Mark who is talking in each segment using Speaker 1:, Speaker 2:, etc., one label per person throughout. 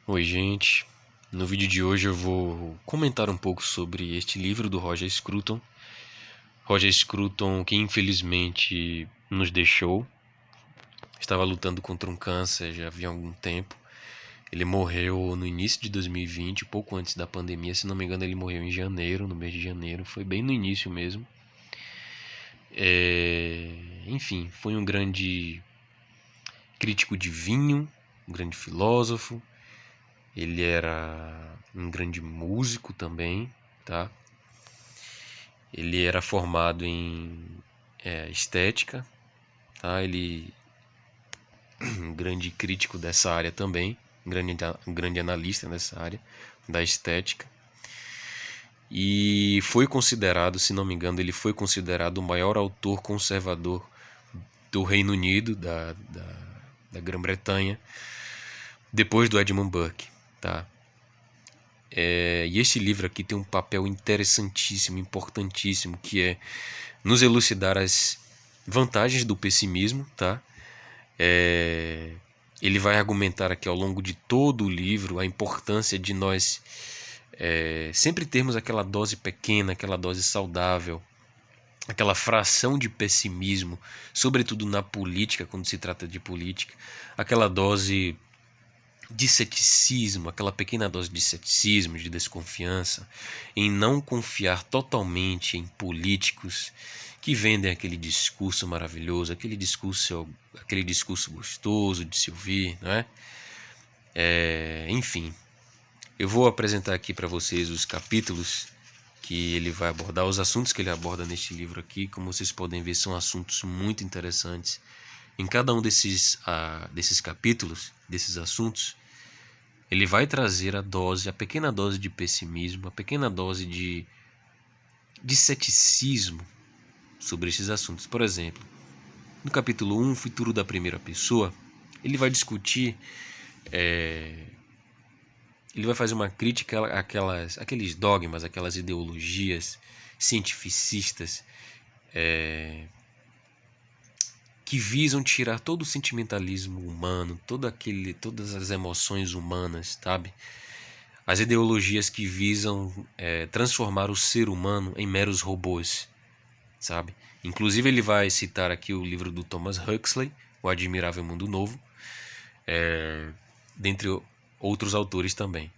Speaker 1: Oi, gente. No vídeo de hoje eu vou comentar um pouco sobre este livro do Roger Scruton. Roger Scruton, que infelizmente nos deixou, estava lutando contra um câncer já havia algum tempo. Ele morreu no início de 2020, pouco antes da pandemia. Se não me engano, ele morreu em janeiro, no mês de janeiro. Foi bem no início mesmo. Enfim, foi um grande crítico de vinho, um grande filósofo. Ele era um grande músico também, tá? Ele era formado em estética, tá? Ele um grande crítico dessa área também, um grande analista nessa área da estética. E foi considerado, se não me engano, ele foi considerado o maior autor conservador do Reino Unido, da Grã-Bretanha, depois do Edmund Burke, tá? E este livro aqui tem um papel interessantíssimo, importantíssimo, que é nos elucidar as vantagens do pessimismo, tá? Ele vai argumentar aqui ao longo de todo o livro a importância de nós sempre termos aquela dose pequena, aquela dose saudável, aquela fração de pessimismo, sobretudo na política, quando se trata de política, aquela dose de ceticismo, aquela pequena dose de ceticismo, de desconfiança, em não confiar totalmente em políticos que vendem aquele discurso maravilhoso, aquele discurso gostoso de se ouvir, não é? Enfim, eu vou apresentar aqui para vocês os capítulos que ele vai abordar, os assuntos que ele aborda neste livro aqui. Como vocês podem ver, são assuntos muito interessantes. Em cada um desses capítulos, desses assuntos, ele vai trazer a pequena dose de pessimismo, a pequena dose de ceticismo sobre esses assuntos. Por exemplo, no capítulo 1, Futuro da Primeira Pessoa, ele vai discutir, ele vai fazer uma crítica àqueles dogmas, aquelas ideologias cientificistas que visam tirar todo o sentimentalismo humano, todas as emoções humanas, sabe? As ideologias que visam transformar o ser humano em meros robôs, sabe? Inclusive ele vai citar aqui o livro do Thomas Huxley, O Admirável Mundo Novo, dentre outros autores também,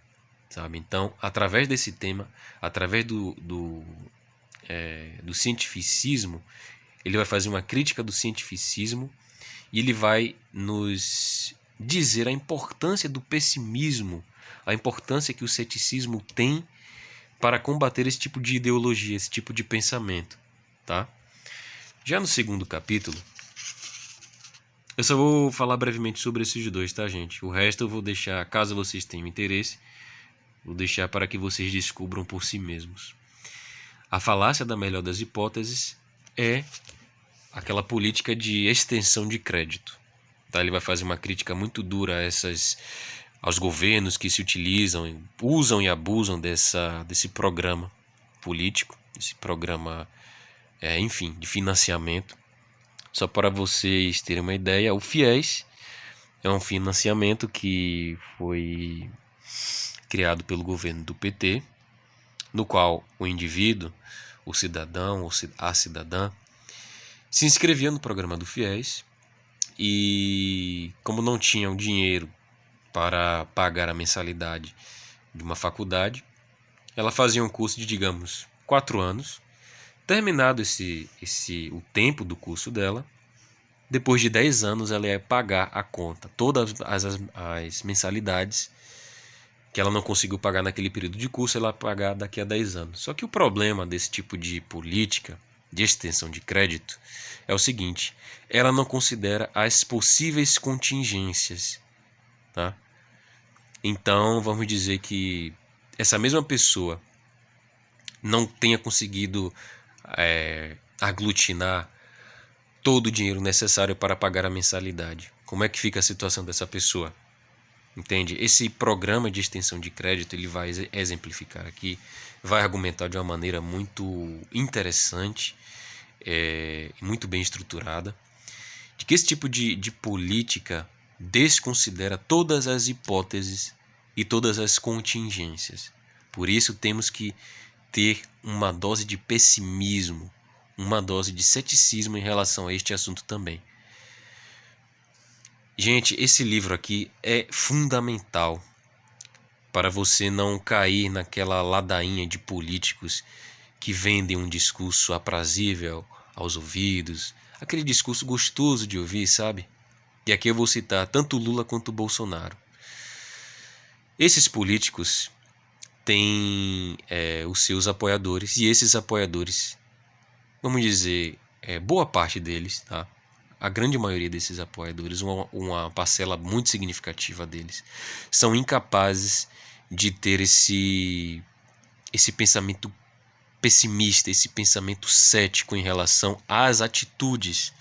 Speaker 1: sabe? Então, através desse tema, através do cientificismo, ele vai fazer uma crítica do cientificismo e ele vai nos dizer a importância do pessimismo, a importância que o ceticismo tem para combater esse tipo de ideologia, esse tipo de pensamento, tá? Já no segundo capítulo, eu só vou falar brevemente sobre esses dois, tá, gente? O resto eu vou deixar, caso vocês tenham interesse, vou deixar para que vocês descubram por si mesmos. A falácia da melhor das hipóteses é aquela política de extensão de crédito. Tá? Ele vai fazer uma crítica muito dura aos governos que se utilizam, usam e abusam desse programa político, esse programa, enfim, de financiamento. Só para vocês terem uma ideia, o FIES é um financiamento que foi criado pelo governo do PT, no qual o indivíduo, o cidadão ou a cidadã, se inscrevia no programa do FIES e, como não tinham dinheiro para pagar a mensalidade de uma faculdade, ela fazia um curso de, digamos, 4 anos. Terminado o tempo do curso dela, depois de 10 anos ela ia pagar a conta, todas as mensalidades que ela não conseguiu pagar naquele período de curso, ela ia pagar daqui a 10 anos. Só que o problema desse tipo de política de extensão de crédito é o seguinte: ela não considera as possíveis contingências, tá? Então vamos dizer que essa mesma pessoa não tenha conseguido aglutinar todo o dinheiro necessário para pagar a mensalidade. Como é que fica a situação dessa pessoa? Entende? Esse programa de extensão de crédito ele vai exemplificar aqui, vai argumentar de uma maneira muito interessante, muito bem estruturada, de que esse tipo de política desconsidera todas as hipóteses e todas as contingências. Por isso temos que ter uma dose de pessimismo, uma dose de ceticismo em relação a este assunto também. Gente, esse livro aqui é fundamental para você não cair naquela ladainha de políticos que vendem um discurso aprazível aos ouvidos, aquele discurso gostoso de ouvir, sabe? E aqui eu vou citar tanto Lula quanto Bolsonaro. Esses políticos têm os seus apoiadores, e esses apoiadores, vamos dizer, boa parte deles, tá? A grande maioria desses apoiadores, uma parcela muito significativa deles, são incapazes de ter esse pensamento pessimista, esse pensamento cético em relação às atitudes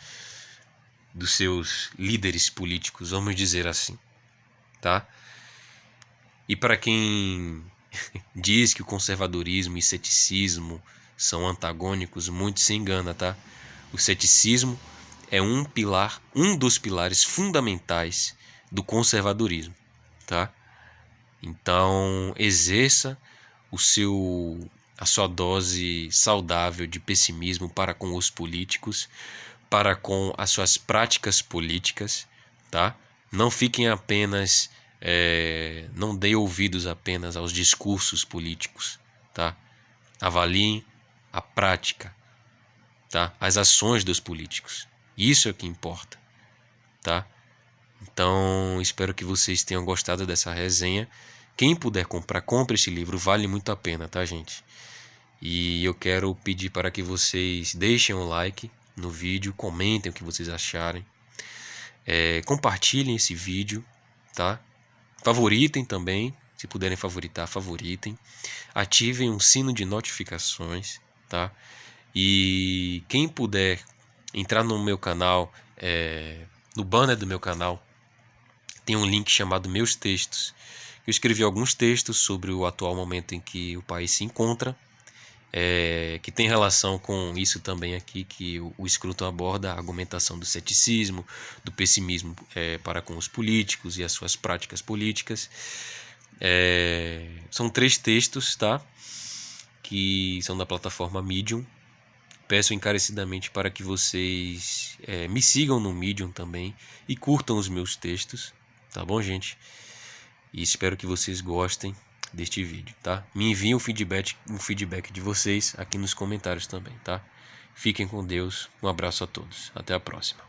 Speaker 1: dos seus líderes políticos, vamos dizer assim, tá? E para quem diz que o conservadorismo e ceticismo são antagônicos, muito se engana, tá? O ceticismo é um dos pilares fundamentais do conservadorismo, tá? Então, exerça a sua dose saudável de pessimismo para com os políticos, para com as suas práticas políticas, tá? Não fiquem apenas, não dê ouvidos apenas aos discursos políticos, tá? Avaliem a prática, tá? As ações dos políticos. Isso é o que importa, tá? Então, espero que vocês tenham gostado dessa resenha. Quem puder comprar, compre esse livro, vale muito a pena, tá, gente? E eu quero pedir para que vocês deixem um like no vídeo, comentem o que vocês acharem, compartilhem esse vídeo, tá? Favoritem também, se puderem favoritar, favoritem. Ativem um sino de notificações, tá? E quem puder entrar no meu canal, no banner do meu canal, tem um link chamado Meus Textos. Eu escrevi alguns textos sobre o atual momento em que o país se encontra, que tem relação com isso também aqui, que o Scruton aborda a argumentação do ceticismo, do pessimismo para com os políticos e as suas práticas políticas. São 3 textos, tá? Que são da plataforma Medium. Peço encarecidamente para que vocês me sigam no Medium também e curtam os meus textos, tá bom, gente? E espero que vocês gostem deste vídeo, tá? Me enviem o feedback de vocês aqui nos comentários também, tá? Fiquem com Deus, um abraço a todos, até a próxima.